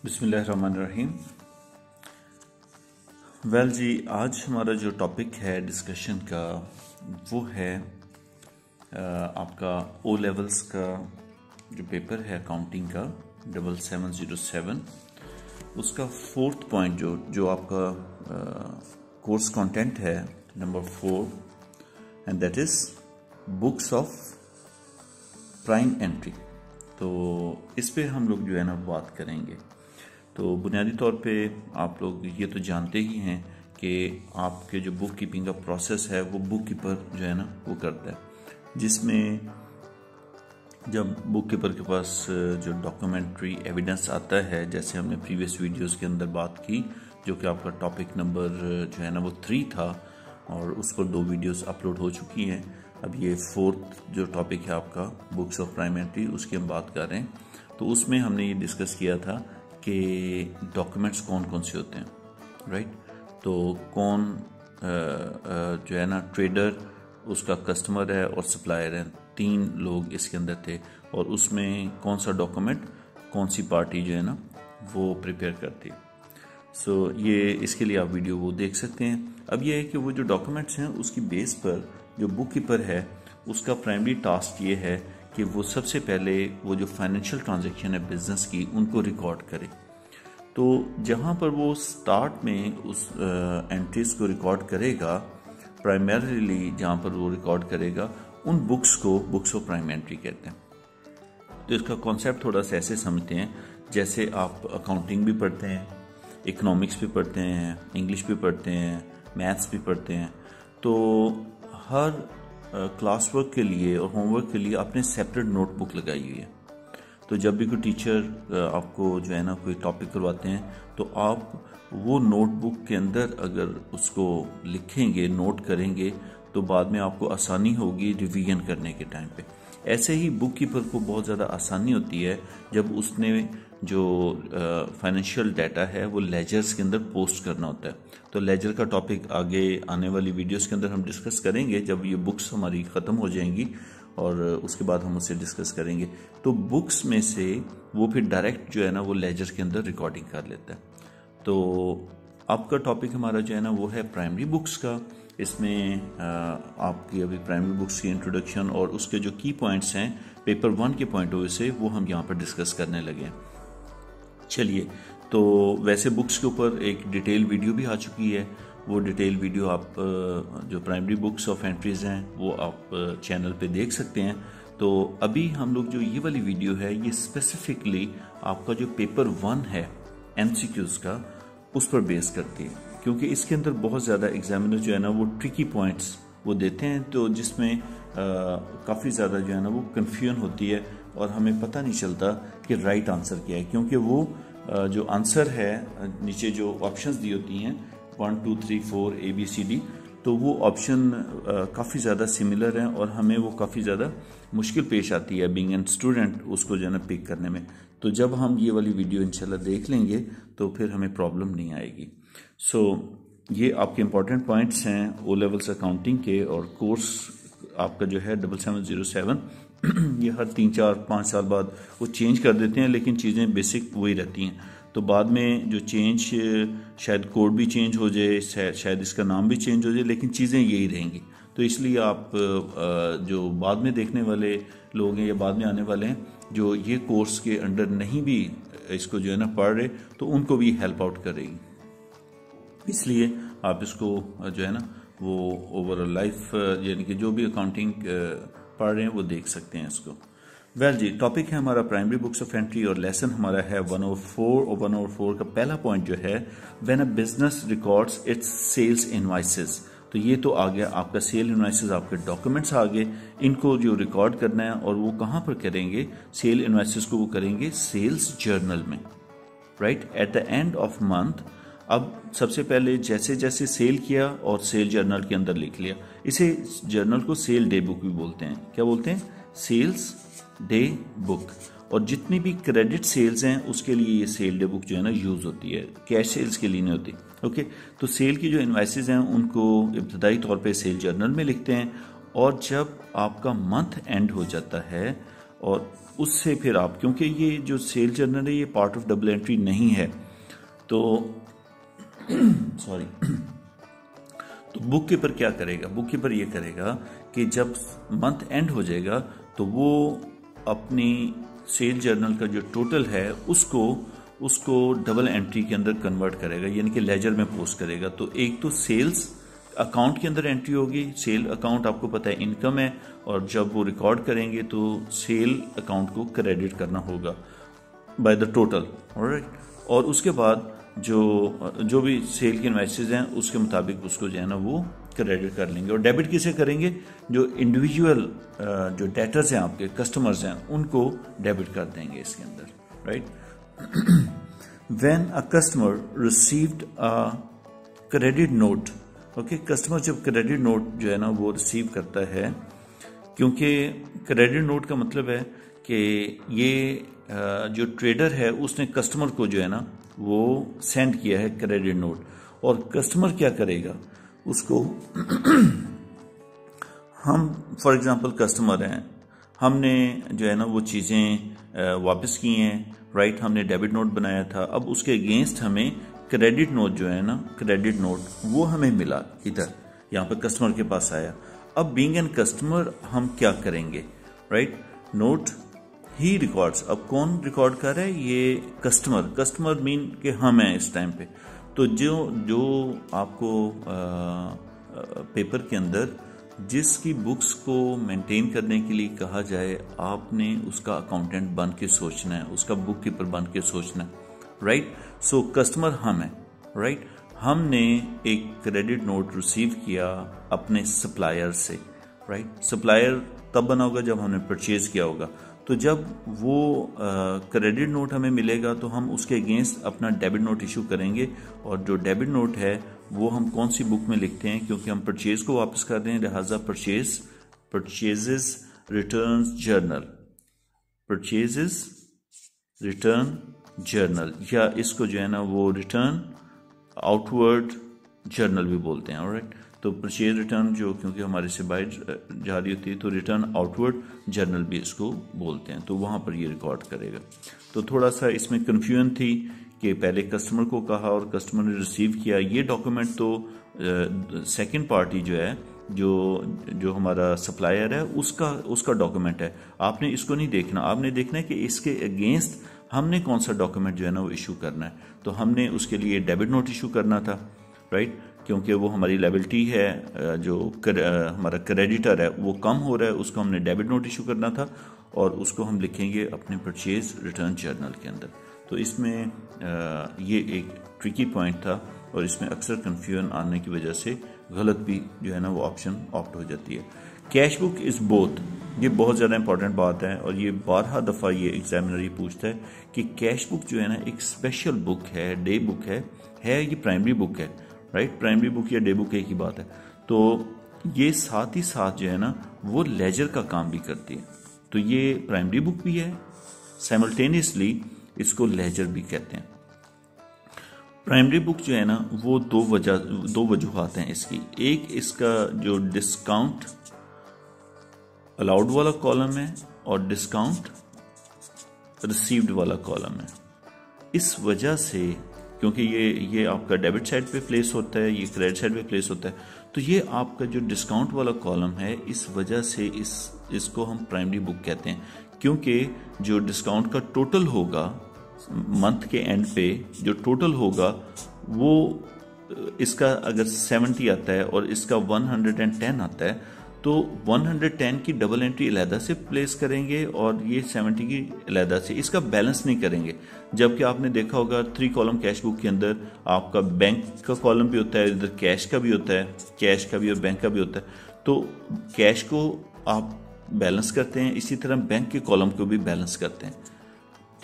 बिस्मिल्लाहिर्रहमानिर्रहीम। वेल जी, आज हमारा जो टॉपिक है डिस्कशन का वो है आपका ओ लेवल्स का जो पेपर है अकाउंटिंग का 7707 उसका फोर्थ पॉइंट जो आपका कोर्स कंटेंट है number 4 and that is books of prime entry. तो इस पे हम लोग जो है ना बात करेंगे। तो बुनियादी तौर पे आप लोग ये तो जानते ही हैं कि आपके जो बुक कीपिंग का प्रोसेस है वो बुक कीपर जो है ना वो करता है, जिसमें जब बुक कीपर के पास जो डॉक्यूमेंट्री एविडेंस आता है, जैसे हमने प्रीवियस वीडियोस के अंदर बात की, जो कि आपका टॉपिक नंबर जो है ना वो 3 था और उस पर 2 वीडियोस अपलोड हो चुकी हैं। अब ये 4th जो टॉपिक है आपका बुक्स ऑफ प्राइम एंट्री, उसकी हम बात कर रहे हैं। तो उसमें हमने ये डिस्कस किया था कि डॉक्यूमेंट्स कौन कौन से होते हैं, राइट। तो कौन जो है ना ट्रेडर, उसका कस्टमर है और सप्लायर है, 3 लोग इसके अंदर थे। और उसमें कौन सा डॉक्यूमेंट कौन सी पार्टी जो है ना वो प्रिपेयर करती है। सो ये इसके लिए आप वीडियो वो देख सकते हैं। अब ये है कि वो जो डॉक्यूमेंट्स हैं उसकी बेस पर जो बुक कीपर है उसका प्राइमरी टास्क ये है कि वो सबसे पहले वो जो फाइनेंशियल ट्रांजैक्शन है बिजनेस की उनको रिकॉर्ड करे। तो जहाँ पर वो स्टार्ट में उस एंट्रीज को रिकॉर्ड करेगा, प्राइमरीली जहाँ पर वो रिकॉर्ड करेगा उन बुक्स को बुक्स ऑफ प्राइम एंट्री कहते हैं। तो इसका कॉन्सेप्ट थोड़ा सा ऐसे समझते हैं, जैसे आप अकाउंटिंग भी पढ़ते हैं, इकोनॉमिक्स भी पढ़ते हैं, इंग्लिश भी पढ़ते हैं, मैथ्स भी पढ़ते हैं। तो हर क्लास वर्क के लिए और होमवर्क के लिए आपने सेपरेट नोटबुक लगाई हुई है। तो जब भी कोई टीचर आपको जो है ना कोई टॉपिक करवाते हैं तो आप वो नोटबुक के अंदर अगर उसको लिखेंगे, नोट करेंगे, तो बाद में आपको आसानी होगी रिवीजन करने के टाइम पे। ऐसे ही बुक कीपर को बहुत ज़्यादा आसानी होती है जब उसने जो फाइनेंशियल डाटा है वो लेजर्स के अंदर पोस्ट करना होता है। तो लेजर का टॉपिक आगे आने वाली वीडियोस के अंदर हम डिस्कस करेंगे, जब ये बुक्स हमारी ख़त्म हो जाएंगी और उसके बाद हम उसे डिस्कस करेंगे। तो बुक्स में से वो फिर डायरेक्ट जो है ना वो लेजर के अंदर रिकॉर्डिंग कर लेता है। तो आपका टॉपिक हमारा जो है ना वो है प्राइमरी बुक्स का। इसमें आपकी अभी प्राइमरी बुक्स की इंट्रोडक्शन और उसके जो की पॉइंट्स हैं पेपर 1 के पॉइंट ऑफ व्यू से वो हम यहाँ पर डिस्कस करने लगे हैं। चलिए, तो वैसे बुक्स के ऊपर एक डिटेल वीडियो भी आ चुकी है। वो डिटेल वीडियो आप जो प्राइमरी बुक्स ऑफ एंट्रीज हैं वो आप चैनल पे देख सकते हैं। तो अभी हम लोग जो ये वाली वीडियो है ये स्पेसिफिकली आपका जो पेपर 1 है एमसीक्यूज का उस पर बेस करती है, क्योंकि इसके अंदर बहुत ज़्यादा एग्जामिनर जो है ना वो ट्रिकी पॉइंट्स वो देते हैं, तो जिसमें काफ़ी ज़्यादा जो है ना वो कन्फ्यूजन होती है और हमें पता नहीं चलता कि राइट आंसर क्या है। क्योंकि वो जो आंसर है नीचे जो ऑप्शंस दी होती हैं 1 2 3 4 ABCD, तो वो ऑप्शन काफ़ी ज़्यादा सिमिलर हैं और हमें वो काफ़ी ज़्यादा मुश्किल पेश आती है बीइंग एन स्टूडेंट उसको जो है ना पिक करने में। तो जब हम ये वाली वीडियो इंशाल्लाह देख लेंगे तो फिर हमें प्रॉब्लम नहीं आएगी। सो ये आपके इम्पॉर्टेंट पॉइंट्स हैं ओ लेवल्स अकाउंटिंग के। और कोर्स आपका जो है 7707 ये हर 3 4 5 साल बाद वो चेंज कर देते हैं, लेकिन चीज़ें बेसिक वही रहती हैं। तो बाद में जो चेंज शायद कोड भी चेंज हो जाए, शायद इसका नाम भी चेंज हो जाए, लेकिन चीज़ें यही रहेंगी। तो इसलिए आप जो बाद में देखने वाले लोग हैं या बाद में आने वाले हैं जो ये कोर्स के अंडर नहीं भी इसको जो है ना पढ़ रहे, तो उनको भी हेल्प आउट करेगी। इसलिए आप इसको जो है ना वो ओवरऑल लाइफ यानी कि जो भी अकाउंटिंग पढ़ रहे हैं वो देख सकते हैं इसको। वेल जी, टॉपिक है हमारा प्राइमरी बुक्स ऑफ एंट्री और लेसन हमारा है 104। और 104 का पहला पॉइंट जो है when a business records its sales invoices. तो ये तो आ गया आपका सेल इनवॉइसेस, आपके डॉक्यूमेंट्स आ गए, इनको जो रिकॉर्ड करना है और वो कहाँ पर करेंगे, सेल इनवॉइसेस को वो करेंगे सेल्स जर्नल में, right, at the end of month. अब सबसे पहले जैसे जैसे सेल किया और सेल जर्नल के अंदर लिख लिया। इसे जर्नल को सेल डे बुक भी बोलते हैं। क्या बोलते हैं? Sales day book. और जितनी भी क्रेडिट सेल्स हैं उसके लिए ये सेल डे बुक जो है ना यूज होती है, कैश सेल्स के लिए नहीं होती। ओके, तो सेल की जो इनवॉइसेस हैं उनको इब्तदाई तौर पे सेल जर्नल में लिखते हैं और जब आपका मंथ एंड हो जाता है और उससे फिर आप, क्योंकि ये जो सेल जर्नल है ये पार्ट ऑफ डबल एंट्री नहीं है, तो सॉरी, तो बुक कीपर क्या करेगा, बुक कीपर ये करेगा कि जब मंथ एंड हो जाएगा तो वो अपनी सेल जर्नल का जो टोटल है उसको डबल एंट्री के अंदर कन्वर्ट करेगा, यानी कि लेजर में पोस्ट करेगा। तो एक तो सेल्स अकाउंट के अंदर एंट्री होगी, सेल अकाउंट आपको पता है इनकम है, और जब वो रिकॉर्ड करेंगे तो सेल अकाउंट को क्रेडिट करना होगा बाय द टोटल, ऑलराइट। और उसके बाद जो भी सेल के इनवॉइसेस हैं उसके मुताबिक उसको जो है ना वो क्रेडिट कर लेंगे। और डेबिट किसे करेंगे, जो इंडिविजुअल जो डेटर्स हैं आपके कस्टमर्स हैं उनको डेबिट कर देंगे इसके अंदर, right. When a customer received a credit note, okay, customer जब क्रेडिट नोट जो है ना वो रिसीव करता है, क्योंकि क्रेडिट नोट का मतलब है कि ये जो ट्रेडर है उसने कस्टमर को जो है ना वो सेंड किया है क्रेडिट नोट, और कस्टमर क्या करेगा उसको हम फॉर एग्जांपल कस्टमर हैं, हमने जो है ना वो चीज़ें वापस की हैं, राइट, हमने डेबिट नोट बनाया था, अब उसके अगेंस्ट हमें क्रेडिट नोट जो है ना, क्रेडिट नोट वो हमें मिला, इधर यहाँ पे कस्टमर के पास आया। अब बीइंग एन कस्टमर हम क्या करेंगे, राइट, नोट ही रिकॉर्ड्स, अब कौन रिकॉर्ड कर रहा है, ये कस्टमर मीन कि हम हैं इस टाइम पे। तो जो आपको पेपर के अंदर जिसकी बुक्स को मेंटेन करने के लिए कहा जाए, आपने उसका अकाउंटेंट बन के सोचना है, उसका बुक कीपर बन के सोचना है, राइट। सो कस्टमर हम है, राइट, हमने एक क्रेडिट नोट रिसीव किया अपने सप्लायर से, राइट। सप्लायर तब बना होगा जब हमने परचेज किया होगा, तो जब वो क्रेडिट नोट हमें मिलेगा तो हम उसके अगेंस्ट अपना डेबिट नोट इशू करेंगे, और जो डेबिट नोट है वो हम कौन सी बुक में लिखते हैं, क्योंकि हम परचेज को वापस कर रहे हैं, लिहाजा purchases return journal, purchases return journal, या इसको जो है ना वो रिटर्न आउटवर्ड जर्नल भी बोलते हैं, ऑलराइट। तो परचेज रिटर्न जो क्योंकि हमारे से बाहर जा रही होती है तो रिटर्न आउटवर्ड जर्नल भी इसको बोलते हैं, तो वहाँ पर ये रिकॉर्ड करेगा। तो थोड़ा सा इसमें कन्फ्यूजन थी कि पहले कस्टमर को कहा और कस्टमर ने रिसीव किया, ये डॉक्यूमेंट तो सेकंड पार्टी जो है जो हमारा सप्लायर है उसका डॉक्यूमेंट है, आपने इसको नहीं देखना, आपने देखना है कि इसके अगेंस्ट हमने कौन सा डॉक्यूमेंट जो है ना वो इशू करना है। तो हमने उसके लिए डेबिट नोट इशू करना था, राइट, क्योंकि वो हमारी लायबिलिटी है, जो हमारा क्रेडिटर है वो कम हो रहा है, उसको हमने डेबिट नोट इशू करना था, और उसको हम लिखेंगे अपने परचेज रिटर्न जर्नल के अंदर। तो इसमें ये एक ट्रिकी पॉइंट था, और इसमें अक्सर कन्फ्यूजन आने की वजह से गलत भी जो है ना वो ऑप्शन ऑप्ट हो जाती है। कैश बुक इज बोथ, ये बहुत ज़्यादा इंपॉर्टेंट बात है, और ये 12 दफ़ा ये एग्जामिनर ये पूछता है कि कैश बुक जो है ना एक स्पेशल बुक है, डे बुक है ये प्राइमरी बुक है, राइट, प्राइमरी बुक या डे बुक एक ही बात है। तो ये साथ ही साथ जो है ना वो लेजर का काम भी करती है, तो ये प्राइमरी बुक भी है, साइमल्टेनियसली इसको लेजर भी कहते हैं। प्राइमरी बुक जो है ना वो दो वजूहात हैं इसकी, एक इसका जो डिस्काउंट अलाउड वाला कॉलम है और डिस्काउंट रिसीव्ड वाला कॉलम है। इस वजह से क्योंकि ये आपका डेबिट साइड पे प्लेस होता है, ये क्रेडिट साइड पे प्लेस होता है, तो ये आपका जो डिस्काउंट वाला कॉलम है, इस वजह से इसको हम प्राइमरी बुक कहते हैं, क्योंकि जो डिस्काउंट का टोटल होगा मंथ के एंड पे, जो टोटल होगा वो इसका अगर 70 आता है और इसका 110 आता है, तो 110 की डबल एंट्री अलहदा से प्लेस करेंगे और ये 70 की अलहदा से, इसका बैलेंस नहीं करेंगे। जबकि आपने देखा होगा 3 कॉलम कैश बुक के अंदर आपका बैंक का कॉलम भी होता है, इधर कैश का भी होता है, कैश का भी और बैंक का भी होता है। तो कैश को आप बैलेंस करते हैं, इसी तरह बैंक के कॉलम को भी बैलेंस करते हैं,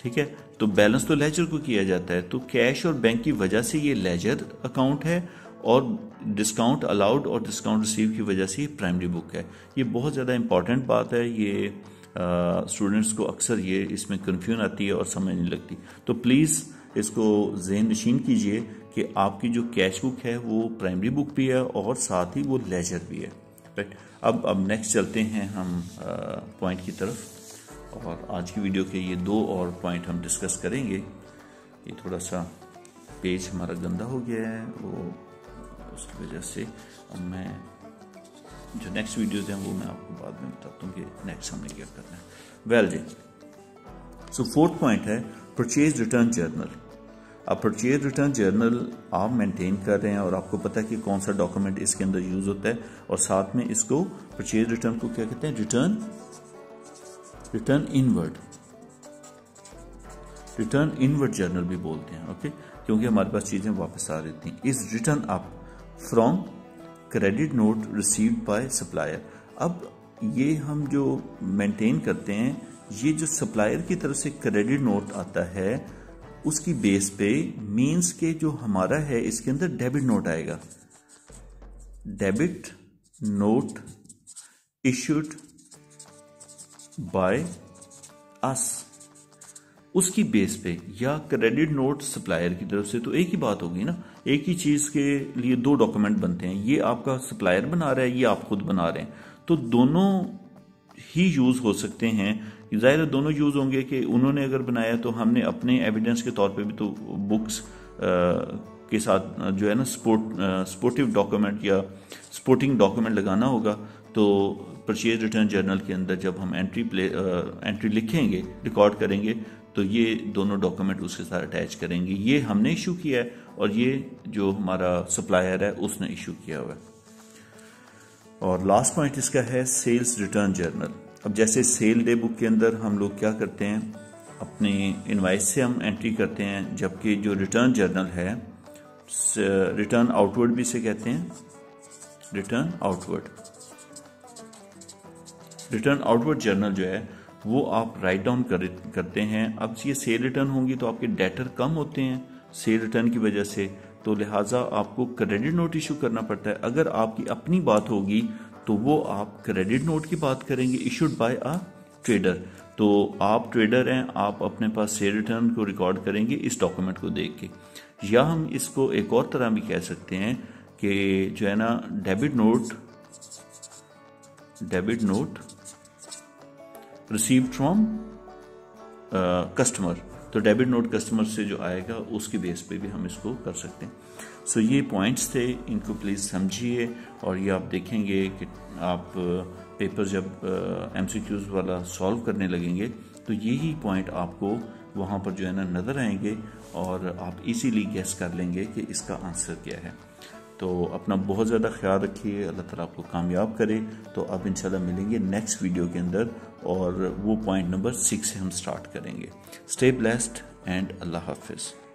ठीक है। तो बैलेंस तो लेजर को किया जाता है, तो कैश और बैंक की वजह से ये लेजर अकाउंट है, और डिस्काउंट अलाउड और डिस्काउंट रिसीव की वजह से ये प्राइमरी बुक है। ये बहुत ज़्यादा इंपॉर्टेंट बात है, ये स्टूडेंट्स को अक्सर ये इसमें कन्फ्यूजन आती है और समझ नहीं लगती। तो प्लीज़ इसको ज़हन नशीन कीजिए कि आपकी जो कैश बुक है वो प्राइमरी बुक भी है और साथ ही वो लेजर भी है, राइट। अब नेक्स्ट चलते हैं हम पॉइंट की तरफ। और आज की वीडियो के ये 2 और पॉइंट हम डिस्कस करेंगे। ये थोड़ा सा पेज हमारा गंदा हो गया है, वो उसकी वजह से अब मैं जो नेक्स्ट वीडियोज़ हैं वो मैं आपको बाद में बताता हूँ कि नेक्स्ट हमने क्या करना है। वेल जी, सो 4th पॉइंट है परचेज रिटर्न जर्नल। अब परचेज रिटर्न जर्नल आप मेंटेन कर रहे हैं और आपको पता है कि कौन सा डॉक्यूमेंट इसके अंदर यूज होता है, और साथ में इसको परचेज रिटर्न को क्या कहते हैं, रिटर्न इनवर्ड जर्नल भी बोलते हैं। ओके, क्योंकि हमारे पास चीजें वापस आ रही थी। Is return up from credit note received by supplier. अब ये हम जो मेंटेन करते हैं, ये जो सप्लायर की तरफ से क्रेडिट नोट आता है उसकी बेस पे मींस के जो हमारा है इसके अंदर डेबिट नोट आएगा। Debit note issued by us, उसकी बेस पे, या क्रेडिट नोट सप्लायर की तरफ से, तो एक ही बात होगी ना। एक ही चीज के लिए 2 डॉक्यूमेंट बनते हैं, ये आपका सप्लायर बना रहा है, ये आप खुद बना रहे हैं, तो दोनों ही यूज हो सकते हैं। जाहिर है दोनों यूज होंगे कि उन्होंने अगर बनाया तो हमने अपने एविडेंस के तौर पे भी तो बुक्स के साथ जो है ना स्पोर्टिव डॉक्यूमेंट या स्पोर्टिंग डॉक्यूमेंट लगाना होगा। तो परचेज रिटर्न जर्नल के अंदर जब हम एंट्री लिखेंगे, रिकॉर्ड करेंगे, तो ये दोनों डॉक्यूमेंट उसके साथ अटैच करेंगे। ये हमने इशू किया है और ये जो हमारा सप्लायर है उसने इशू किया हुआ है। और लास्ट पॉइंट इसका है सेल्स रिटर्न जर्नल। अब जैसे सेल डे बुक के अंदर हम लोग क्या करते हैं, अपने इनवाइस से हम एंट्री करते हैं, जबकि जो रिटर्न जर्नल है, रिटर्न आउटवर्ड भी से कहते हैं, रिटर्न आउटवर्ड जर्नल जो है वो आप राइट डाउन करते हैं। अब ये सेल रिटर्न होंगी तो आपके डेटर कम होते हैं सेल रिटर्न की वजह से, तो लिहाजा आपको क्रेडिट नोट इशू करना पड़ता है। अगर आपकी अपनी बात होगी तो वो आप क्रेडिट नोट की बात करेंगे, इशूड बाय अ ट्रेडर। तो आप ट्रेडर हैं, आप अपने पास सेल रिटर्न को रिकॉर्ड करेंगे इस डॉक्यूमेंट को देख के। या हम इसको एक और तरह भी कह सकते हैं कि जो है ना debit note received from customer, तो डेबिट नोट कस्टमर से जो आएगा उसकी बेस पे भी हम इसको कर सकते हैं। सो ये पॉइंट्स थे, इनको प्लीज़ समझिए और ये आप देखेंगे कि आप पेपर जब MCQs वाला सॉल्व करने लगेंगे तो यही पॉइंट आपको वहाँ पर जो है ना नज़र आएंगे और आप इजीली गेस कर लेंगे कि इसका आंसर क्या है। तो अपना बहुत ज़्यादा ख्याल रखिए, अल्लाह ताला आपको कामयाब करे। तो अब इंशाल्लाह मिलेंगे नेक्स्ट वीडियो के अंदर और वो पॉइंट नंबर 6 से हम स्टार्ट करेंगे। स्टे ब्लेस्ड एंड अल्लाह हाफिज़।